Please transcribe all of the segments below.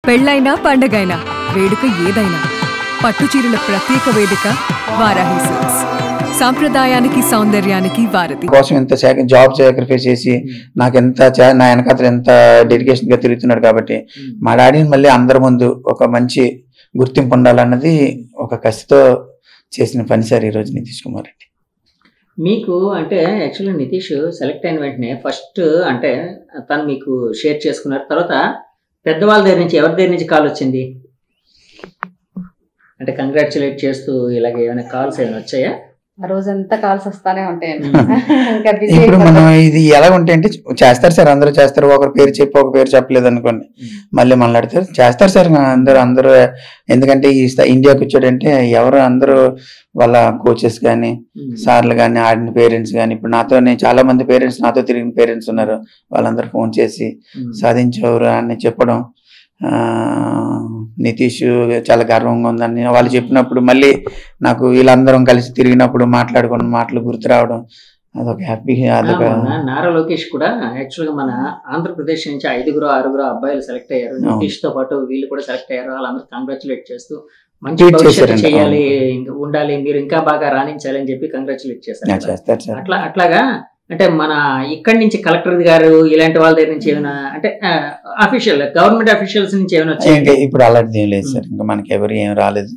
పెళ్ళైనా పండగైనా వేడుక ఏదైనా పట్టుచీరల ప్రత్యేక వేదిక వారాహి సిల్క్స్. సాంప్రదాయానికి సౌందర్యానికి వారధి. కోసం ఎంత జాబ్ సాక్రిఫైస్ చేసి నాకు ఎంత నా వెనకాతలు ఎంత డెడికేషన్ గా తిరుగుతున్నాడు కాబట్టి మా డాడీని మళ్ళీ అందరి ముందు ఒక మంచి గుర్తింపు ఉండాలన్నది ఒక కసితో చేసిన పని సార్ ఈ రోజు నితీష్ కుమార్ రెడ్డి. మీకు అంటే యాక్చువల్లీ నితీష్ సెలెక్ట్ అయిన వెంటనే ఫస్ట్ అంటే తను మీకు షేర్ చేసుకున్నారు, తర్వాత పెద్దవాళ్ళ దగ్గర నుంచి ఎవరి దగ్గర నుంచి కాల్ వచ్చింది? అంటే కంగ్రాచులేట్ చేస్తూ ఇలాగ ఏమైనా కాల్స్ ఏమైనా వచ్చాయా? రోజంతా కాల్స్ వస్తానే ఉంటాయండి. ఇప్పుడు మనం ఇది ఎలా ఉంటాయి అంటే చేస్తారు సార్, అందరూ చేస్తారు. ఒకరి పేరు చెప్పి ఒక పేరు చెప్పలేదు అనుకోండి మళ్ళీ మాట్లాడతారు, చేస్తారు సార్ అందరూ. ఎందుకంటే ఈ ఇండియాకి వచ్చాడంటే ఎవరు అందరూ వాళ్ళ కోచెస్ కానీ సార్లు కానీ ఆడిన పేరెంట్స్ కానీ, ఇప్పుడు నాతో చాలా మంది పేరెంట్స్ నాతో తిరిగిన పేరెంట్స్ ఉన్నారు, వాళ్ళందరూ ఫోన్ చేసి సాధించేవారు అని చెప్పడం, నితీష్ చాలా గర్వంగా ఉందని వాళ్ళు చెప్పినప్పుడు మళ్ళీ నాకు వీళ్ళందరం కలిసి తిరిగినప్పుడు మాట్లాడుకున్న మాటలు గుర్తు రావడం అదొక హ్యాపీ. అదొక నారా లోకేష్ కూడా యాక్చువల్ గా మన ఆంధ్రప్రదేశ్ నుంచి 5-6 అబ్బాయిలు సెలెక్ట్ అయ్యారు. నితీష్ తో పాటు వీళ్ళు కూడా సెలెక్ట్ అయ్యారు. వాళ్ళందరూ కంగ్రాచులేట్ చేస్తూ మంచి భవిష్యత్తు చేయాలి, ఉండాలి, మీరు ఇంకా బాగా రాణించాలి అని చెప్పి కంగ్రాచులేట్ చేస్తారు. అట్లాగా అంటే మన ఇక్కడి నుంచి కలెక్టర్ గారు ఇలాంటి వాళ్ళ దగ్గర నుంచి ఏమైనా అంటే అఫీషియల్ గవర్నమెంట్ అఫీషియల్స్ నుంచి ఏమైనా వచ్చాయి? ఇప్పుడు అలాంటిది ఏం లేదు సార్, ఇంకా మనకి ఎవరు ఏం రాలేదు.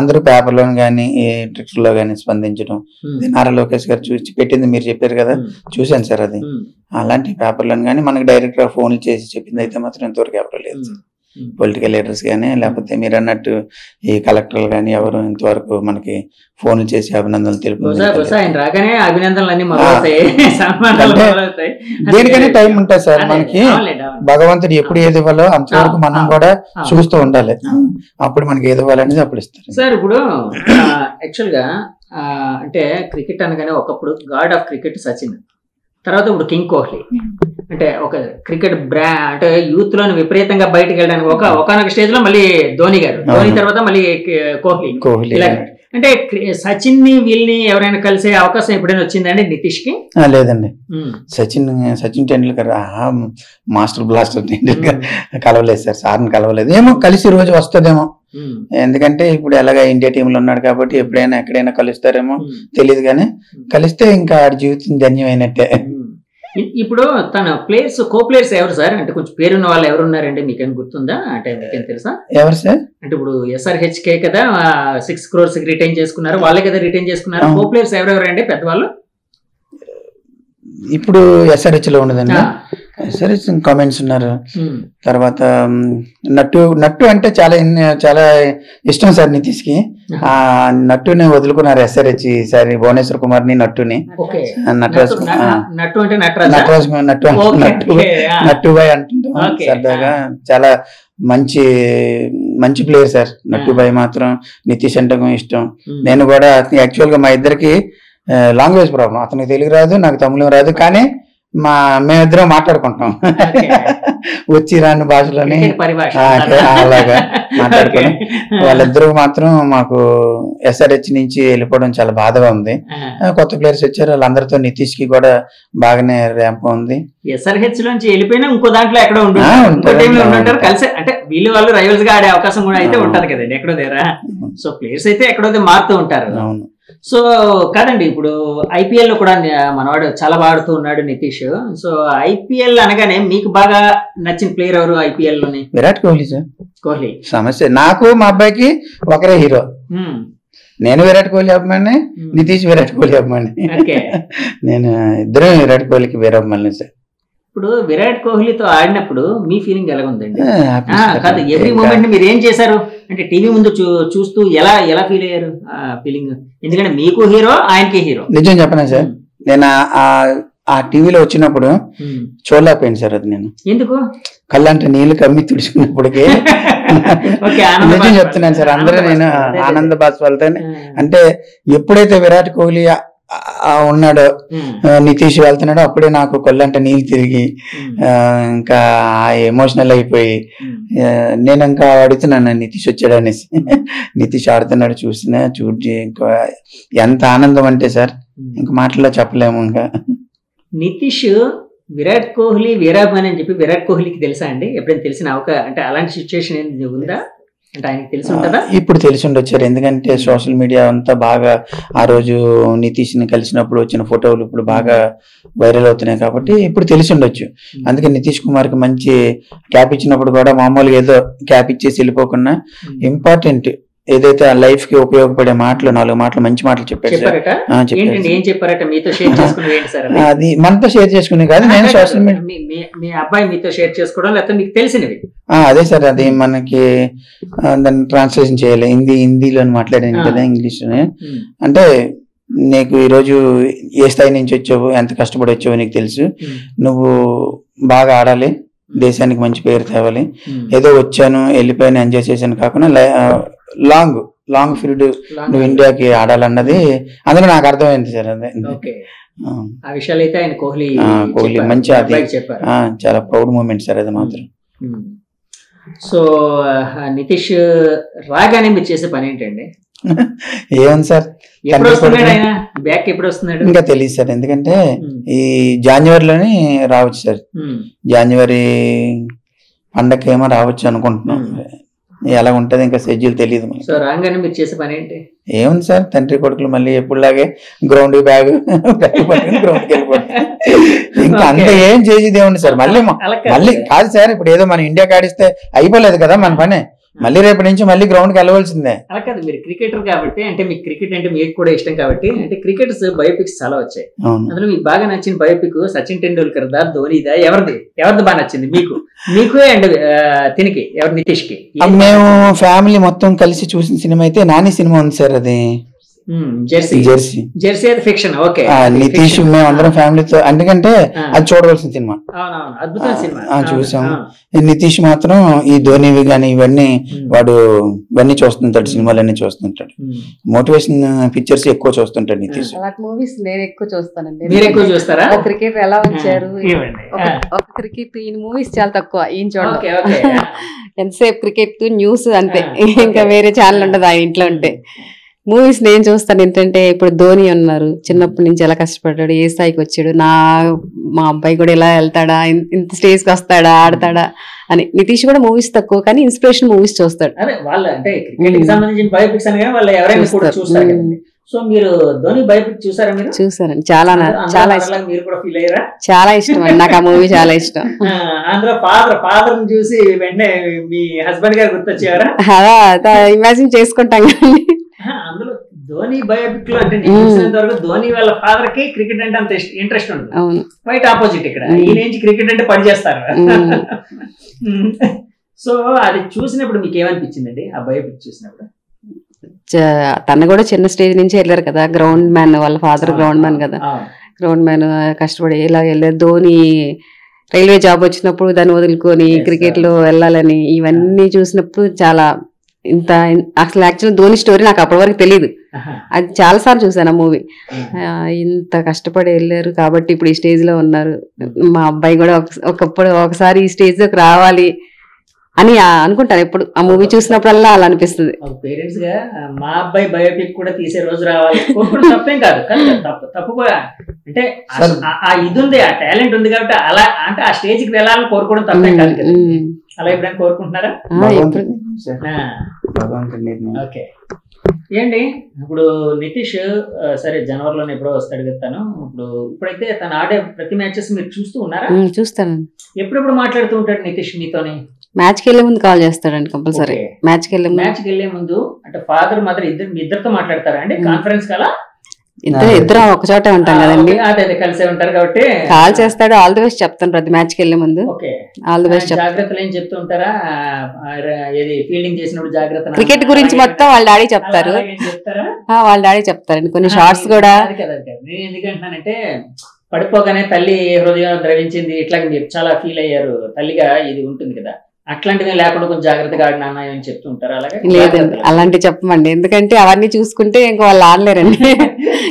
అందరూ పేపర్లో కానీ ట్విట్టర్ లో కానీ స్పందించడం, నారా లోకేష్ గారు చూసి పెట్టింది మీరు చెప్పారు కదా, చూశాను సార్. అది అలాంటి పేపర్లను కానీ మనకి డైరెక్ట్ గా ఫోన్లు చేసి చెప్పింది అయితే మాత్రం ఇంతవరకు ఎవరు లేదు సార్. పొలిటికల్ లీడర్స్ కానీ లేకపోతే మీరు అన్నట్టు ఈ కలెక్టర్లు కానీ ఎవరు ఇంతవరకు మనకి ఫోన్లు చేసి అభినందనలు తెలుపుతారు. దేనికైనా టైం ఉంటుంది సార్ మనకి. భగవంతుడు ఎప్పుడు ఏది ఇవ్వాలో అంతవరకు మనం కూడా చూస్తూ ఉండాలి, అప్పుడు మనకి ఏది ఇవ్వాలనేది అప్పుడు ఇస్తారు సార్. ఇప్పుడు యాక్చువల్ గా అంటే క్రికెట్ అనగానే ఒకప్పుడు గాడ్ ఆఫ్ క్రికెట్ సచిన్, తర్వాత ఇప్పుడు కింగ్ కోహ్లీ. అంటే ఒక క్రికెట్ అంటే యూత్ లోని విపరీతంగా బయటకు వెళ్ళడానికి ఒకనొక స్టేజ్ లో మళ్ళీ ధోని గారు, ధోని తర్వాత మళ్ళీ కోహ్లీ. ఇలా అంటే సచిన్ ని వీళ్ళని ఎవరైనా కలిసే అవకాశం ఎప్పుడైనా వచ్చిందండి నితీష్ కి? లేదండి. సచిన్ టెండూల్కర్ మాస్టర్ బ్లాస్టర్ టెండూల్కర్ కలవలేదు సార్, సార్ని కలవలేదు. ఏమో కలిసి రోజు వస్తుందేమో, ఎందుకంటే ఇప్పుడు ఎలాగా ఇండియా టీంలో ఉన్నాడు కాబట్టి ఎప్పుడైనా ఎక్కడైనా కలుస్తారేమో తెలియదు, కానీ కలిస్తే ఇంకా ఆడి జీవితం ధన్యమైనట్టే. ఇప్పుడు తన ప్లేయర్స్ కో ప్లేయర్స్ ఎవరు సార్? అంటే కొంచెం పేరున్న వాళ్ళు ఎవరు ఉన్నారండి, మీకేం గుర్తుందా? అంటే మీకేం తెలుసా? ఎవరు సార్? అంటే ఇప్పుడు SRHK కదా 6 crores రిటైన్ చేసుకున్నారు, వాళ్ళే కదా రిటైన్ చేసుకున్నారు. కో ప్లేయర్స్ ఎవరెవరండి పెద్దవాళ్ళు? ఇప్పుడు SRH లో ఉండదండి, SRH కామెంట్స్ ఉన్నారు. తర్వాత నట్టు అంటే చాలా ఇష్టం సార్ నితీష్ కి. నట్టుని వదులుకున్నారు SRH ఈసారి, భువనేశ్వర్ కుమార్ ని నట్టుని. నట్టుబాయ్ అంటుంటాం సరదాగా. చాలా మంచి ప్లేయర్ సార్ నట్టుబాయ్ మాత్రం. నితీష్ అంటే ఇష్టం. నేను కూడా యాక్చువల్ గా మా ఇద్దరికి లాంగ్వేజ్ ప్రాబ్లం, అతనికి తెలుగు రాదు, నాకు తమిళం రాదు, కానీ మేమిద్దరం మాట్లాడుకుంటాం వచ్చి రాని భాషలోని అలాగా మాట్లాడుకుని. వాళ్ళిద్దరూ మాత్రం మాకు SRH నుంచి వెళ్ళిపోవడం చాలా బాధగా ఉంది. కొత్త ప్లేయర్స్ వచ్చారు, వాళ్ళందరితో నితీష్ కి కూడా బాగానే ర్యాంప్ ఉంది. SRH నుంచి వెళ్ళిపోయినా ఇంకో దాంట్లో ఎక్కడో ఉంటారు కలిసి, అంటే వీళ్ళు వాళ్ళు రైవల్స్ గా ఆడే అవకాశం కూడా అయితే ఉంటది కదండి ఎక్కడో దగ్గర. సో ప్లేయర్స్ అయితే ఎక్కడో మారుతూ ఉంటారు. అవును. సో కాదండి, ఇప్పుడు IPL లో కూడా మనవాడు చాలా బాగా ఆడుతూ ఉన్నాడు నితీష్. సో IPL అనగానే మీకు బాగా నచ్చిన ప్లేయర్ ఎవరు IPL లోని? విరాట్ కోహ్లీ సార్. కోహ్లీ సమస్య. నాకు మా అబ్బాయికి ఒకరే హీరో, నేను విరాట్ కోహ్లీ అభిమాని, నితీష్ విరాట్ కోహ్లీ అభిమాని. నేను ఇద్దరు విరాట్ కోహ్లీకి వీరాభిమాని సార్. ఇప్పుడు విరాట్ కోహ్లీతో ఆడినప్పుడు మీ ఫీలింగ్ ఎలా ఉందండి? కాదు, ఎవ్రీ మూమెంట్ మీరు ఏం చేశారు అంటే టీవీ ముందు చూస్తూ ఎలా ఫీల్ అయ్యారు ఫీలింగ్? ఎందుకంటే మీకు హీరో, ఆయనకి హీరో. నిజం చెప్పనా సార్, నేను ఆ టీవీలో వచ్చినప్పుడు చూడలేకపోయింది సార్. అది నేను ఎందుకు కళ్ళంటే నీళ్లు కమ్మి తుడుచుకున్నప్పటికీ నిజం చెప్తున్నాను సార్. అందరూ నేను ఆనంద బాష్పాలతోనే, అంటే ఎప్పుడైతే విరాట్ కోహ్లీ ఉన్నాడో నితీష్ వెళ్తున్నాడో అప్పుడే నాకు కొల్లంటే నీళ్ళు తిరిగి ఇంకా ఎమోషనల్ అయిపోయి నేను ఇంకా అడుగుతున్నాను నితీష్ వచ్చాడు అనేసి. నితీష్ ఆడుతున్నాడు చూసి ఇంకా ఎంత ఆనందం అంటే సార్ ఇంకా మాటల్లో చెప్పలేము. ఇంకా నితీష్ విరాట్ కోహ్లీ వీరాభిమాని అని చెప్పి విరాట్ కోహ్లీకి తెలుసా అండి? ఎప్పుడైనా తెలిసిన అంటే అలాంటి సిచ్యువేషన్ ఏంది ఉందా అంటే ఆయనకి తెలిసి ఉంటుందా? ఇప్పుడు తెలిసి ఉండొచ్చారు, ఎందుకంటే సోషల్ మీడియా అంతా బాగా ఆ రోజు నితీష్ ని కలిసినప్పుడు వచ్చిన ఫోటోలు ఇప్పుడు బాగా వైరల్ అవుతున్నాయి కాబట్టి ఇప్పుడు తెలిసి ఉండొచ్చు. అందుకే నితీష్ కుమార్ కి మంచి క్యాప్ ఇచ్చినప్పుడు కూడా మామూలుగా ఏదో క్యాప్ ఇచ్చేసి వెళ్ళిపోకుండా ఇంపార్టెంట్ ఏదైతే ఆ లైఫ్ కి ఉపయోగపడే మాటలు 4 మాటలు మంచి మాటలు చెప్పారు. అది మనతో షేర్ చేసుకునే కాదు, నేను సోషల్ మీడియా మీ అబ్బాయి మీతో షేర్ చేసుకోవడం లేకపోతే మీకు తెలిసినవి అదే సార్. అది మనకి దాన్ని ట్రాన్స్లేషన్ చేయాలి, హిందీలో మాట్లాడాను కదా ఇంగ్లీష్ లోనే. అంటే నీకు ఈరోజు ఏ స్థాయి నుంచి వచ్చావు, ఎంత కష్టపడి వచ్చావో నీకు తెలుసు, నువ్వు బాగా ఆడాలి, దేశానికి మంచి పేరు తేవాలి, ఏదో వచ్చాను వెళ్ళిపోయాను ఎంజాయ్ చేశాను కాకుండా లాంగ్ పీరియడ్ నువ్వు ఇండియాకి ఆడాలన్నది అందులో నాకు అర్థమైంది సార్. అదే ఆ విషయాలు అయితే ఆయన కోహ్లీ మంచి అది చాలా ప్రౌడ్ మూమెంట్ సార్ అది మాత్రం. సో నితీష్ రాగానే మీరు చేసే పని ఏంటండి? ఏముంది సార్, బ్యాక్ ఎప్పుడు వస్తున్నాడు ఇంకా తెలియదు సార్, ఎందుకంటే ఈ జనవరిలోనే రావచ్చు సార్. జనవరి పండగ ఏమో రావచ్చు అనుకుంటున్నాం, ఎలా ఉంటది ఇంకా షెడ్యూల్ తెలియదు. సో రాగానే మీరు చేసే పని ఏంటి? ఏముంది సార్, తండ్రి కొడుకులు మళ్ళీ ఎప్పుడులాగే గ్రౌండ్ బ్యాగ్ పట్టుకుని గ్రౌండ్కి వెళ్ళిపోతాం, ఇంకా అంత ఏం చేసేది ఏముంది సార్. మళ్ళీ కాదు సార్, ఇప్పుడు ఏదో మన ఇండియా ఆడిస్తే అయిపోలేదు కదా మన పని, మళ్ళీ రేపటి నుంచి మళ్ళీ గ్రౌండ్ కి వెళ్ళవలసిందే. అలా కాదు, మీరు క్రికెటర్ కాబట్టి, అంటే మీకు క్రికెట్ అంటే మీకు కూడా ఇష్టం కాబట్టి, అంటే క్రికెటర్స్ బయోపిక్స్ చాలా వచ్చాయి. అందులో మీకు బాగా నచ్చిన బయోపిక్ సచిన్ టెండూల్కర్ దా, ధోనిదా, ఎవరిది బాగా నచ్చింది మీకు అండ్ తినికి ఎవరు, నితీష్ కి? మేము ఫ్యామిలీ మొత్తం కలిసి చూసిన సినిమా అయితే నాని సినిమా ఉంది సార్, అది జెర్సీ ఫిక్షన్. ఓకే, నితీష్ మేము అందరం ఫ్యామిలీతో, ఎందుకంటే అది చూడవలసిన సినిమా, అద్భుతమైన సినిమా చూసాం. నితీష్ మాత్రం ఈ ధోనివి గాని ఇవన్నీ వాడు ఇవన్నీ చూస్తుంటాడు, సినిమాలన్నీ చూస్తుంటాడు, మోటివేషన్ పిక్చర్స్ ఎక్కువ చూస్తుంటాడు నితీష్. మూవీస్ నేను ఎక్కువ చూస్తానండి. మీరు ఎక్కువ చూస్తారా? క్రికెట్ ఎలా వచ్చారు, ఒక క్రికెట్ ఈయన మూవీస్ చాలా తక్కువ, ఈయన చూడండి ఎంతసేపు క్రికెట్ న్యూస్ అంతే, ఇంకా వేరే ఛానల్ ఉండదు ఆయన ఇంట్లో ఉంటే. మూవీస్ నేను చూస్తాను ఏంటంటే, ఇప్పుడు ధోని ఉన్నారు, చిన్నప్పటి నుంచి ఎలా కష్టపడ్డాడు, ఏ స్థాయికి వచ్చాడు, మా అబ్బాయి కూడా ఎలా వెళ్తాడా, ఇంత స్టేజ్కి వస్తాడా, ఆడతాడా అని. నితీష్ కూడా మూవీస్ తక్కువ కానీ ఇన్స్పిరేషన్ మూవీస్ చూస్తాడు. సో మీరు ధోని బయోపిక్ చూసారా? మీరు చూసానండి, చాలా ఇష్టం. మీరు కూడా ఫీల్ అయ్యారా? చాలా ఇష్టం అండి నాకు ఆ మూవీ, చాలా ఇష్టం. అందులో ఫాదర్ చూసి వెంటనే మీ హస్బెండ్ గారు గుర్తొచ్చారా? అలా ఇమాజిన్ చేసుకుంటాం కానీ అందులో ధోని బయోపిక్ లో అంటే వరకు ధోని వాళ్ళ ఫాదర్ కి క్రికెట్ అంటే అంత ఇంట్రెస్ట్ ఉంటుంది, వైట్ ఆపోజిట్. ఇక్కడ ఈ నుంచి క్రికెట్ అంటే పని చేస్తారు. సో అది చూసినప్పుడు మీకు ఏమనిపించిందండి ఆ బయోపిక్ చూసినప్పుడు? తను కూడా చిన్న స్టేజ్ నుంచి వెళ్ళారు కదా, గ్రౌండ్ మ్యాన్, వాళ్ళ ఫాదర్ గ్రౌండ్ మ్యాన్ కదా, గ్రౌండ్ మ్యాన్ కష్టపడి ఇలా వెళ్ళారు. ధోని రైల్వే జాబ్ వచ్చినప్పుడు దాన్ని వదులుకొని క్రికెట్ లో వెళ్ళాలని, ఇవన్నీ చూసినప్పుడు చాలా అసలు యాక్చువల్ ధోని స్టోరీ నాకు అప్పటి వరకు తెలియదు, అది చాలా సార్లు చూసాను ఆ మూవీ. ఇంత కష్టపడి వెళ్ళారు కాబట్టి ఇప్పుడు ఈ స్టేజ్ లో ఉన్నారు. మా అబ్బాయి కూడా ఒకసారి ఈ స్టేజ్ లోకి రావాలి అని అనుకుంటాను ఎప్పుడు, ఆ మూవీ చూసినప్పుడల్లా అలా అనిపిస్తుంది. పేరెంట్స్ గా మా అబ్బాయి బయోపిక్ కూడా తీసే రోజు రావాలి తప్పేం కాదు, తప్పు అంటే ఆ ఇది ఉంది, ఆ టాలెంట్ ఉంది కాబట్టి అలా అంటే ఆ స్టేజ్ కి వెళ్ళాలని కోరుకోవడం తప్పేం కాదు కదా. అలా ఎప్పుడైనా కోరుకుంటున్నారా? ఓకే, ఏంటి ఇప్పుడు నితీష్ సరే జనవరిలోనే ఎప్పుడో వస్తాడు కదా, ఇప్పుడైతే తను ఆడే ప్రతి మ్యాచెస్ మీరు చూస్తూ ఉన్నారా? చూస్తాను. ఎప్పుడెప్పుడు మాట్లాడుతూ ఉంటాడు నితీష్ మీతోని? మ్యాచ్ కి వెళ్లే ముందు కాల్ చేస్తాడండి కంపల్సరీ. మ్యాచ్ కి వెళ్లే ముందు అంటే ఫాదర్ మదర్ ఇద్దరితో మాట్లాడతారా అండి? కాన్ఫరెన్స్ కలా ఇద్దరం ఒక చోటే ఉంటాం కదండి, కలిసే ఉంటారు కాబట్టి కాల్ చేస్తాడు. ఆల్ ది బెస్ట్ చెప్తాను ప్రతి మ్యాచ్ కి వెళ్లే ముందు. All the best. జాగ్రత్తలు ఏం చెప్తూ ఉంటారా? ఫీల్డింగ్ చేసినప్పుడు జాగ్రత్త, క్రికెట్ గురించి మొత్తం వాళ్ళ డాడీ చెప్తారు. వాళ్ళ డాడీ చెప్తారండి కొన్ని షార్ట్స్ కూడా. నేను ఎందుకంటున్నానంటే పడిపోగానే తల్లి హృదయం ద్రవించింది ఇట్లా మీరు చాలా ఫీల్ అయ్యారు, తల్లిగా ఇది ఉంటుంది కదా, అట్లాంటివి లేకుండా కొంచెం జాగ్రత్తగా ఆడినా అని చెప్తూ ఉంటారు. అలాగే లేదండి, అలాంటి చెప్పమండి, ఎందుకంటే అవన్నీ చూసుకుంటే ఇంకా వాళ్ళు ఆడలేరండి.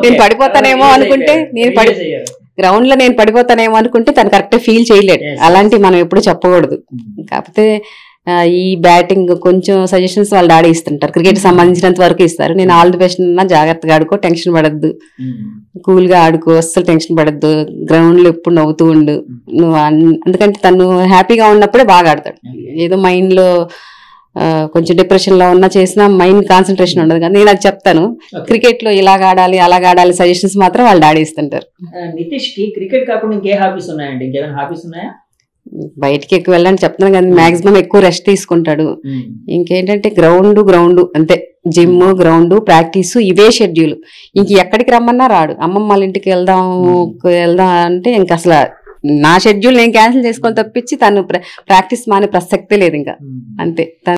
నేను పడిపోతానేమో అనుకుంటే గ్రౌండ్ లో నేను పడిపోతానేమో అనుకుంటే తను కరెక్ట్ ఫీల్ చేయలేడు, అలాంటివి మనం ఎప్పుడు చెప్పకూడదు. కాకపోతే ఈ బ్యాటింగ్ కొంచెం సజెషన్స్ వాళ్ళ డాడీ ఇస్తుంటారు, క్రికెట్ సంబంధించినంత వరకు ఇస్తారు. నేను ఆల్ ది బెస్ట్ అన్నా, జాగ్రత్తగా ఆడుకో, టెన్షన్ పడద్దు, కూల్ గా ఆడుకో, అస్సలు టెన్షన్ పడద్దు, గ్రౌండ్ లో ఎప్పుడు నవ్వుతూ ఉండు నువ్వు. ఎందుకంటే తను హ్యాపీగా ఉన్నప్పుడే బాగా ఆడతాడు. ఏదో మైండ్ లో కొంచెం డిప్రెషన్ లో ఉన్నా చేసినా మైండ్ కాన్సన్ట్రేషన్ ఉండదు కదా. నేను అది చెప్తాను, క్రికెట్ లో ఇలాగ ఆడాలి అలాగ ఆడాలి సజెషన్స్ మాత్రం వాళ్ళ డాడీ ఇస్తుంటారు. నితీష్ కి క్రికెట్ కాకుండా ఇంకే హాబీస్ ఉన్నాయండి? ఇంకేమైనా హాబీస్ ఉన్నాయా? బయటికి ఎక్కువ వెళ్ళని చెప్తున్నాను కానీ మాక్సిమం ఎక్కువ రెస్ట్ తీసుకుంటాడు. ఇంకేంటంటే గ్రౌండ్ అంతే, జిమ్, గ్రౌండ్, ప్రాక్టీస్, ఇవే షెడ్యూల్. ఇంక ఎక్కడికి రమ్మన్నా రాడు. అమ్మమ్మ వాళ్ళ ఇంటికి వెళ్దాం అంటే ఇంక అసలు నా షెడ్యూల్ నేను క్యాన్సిల్ చేసుకొని తప్పించి తను ప్రాక్టీస్ మానే ప్రసక్తే లేదు ఇంకా, అంతే.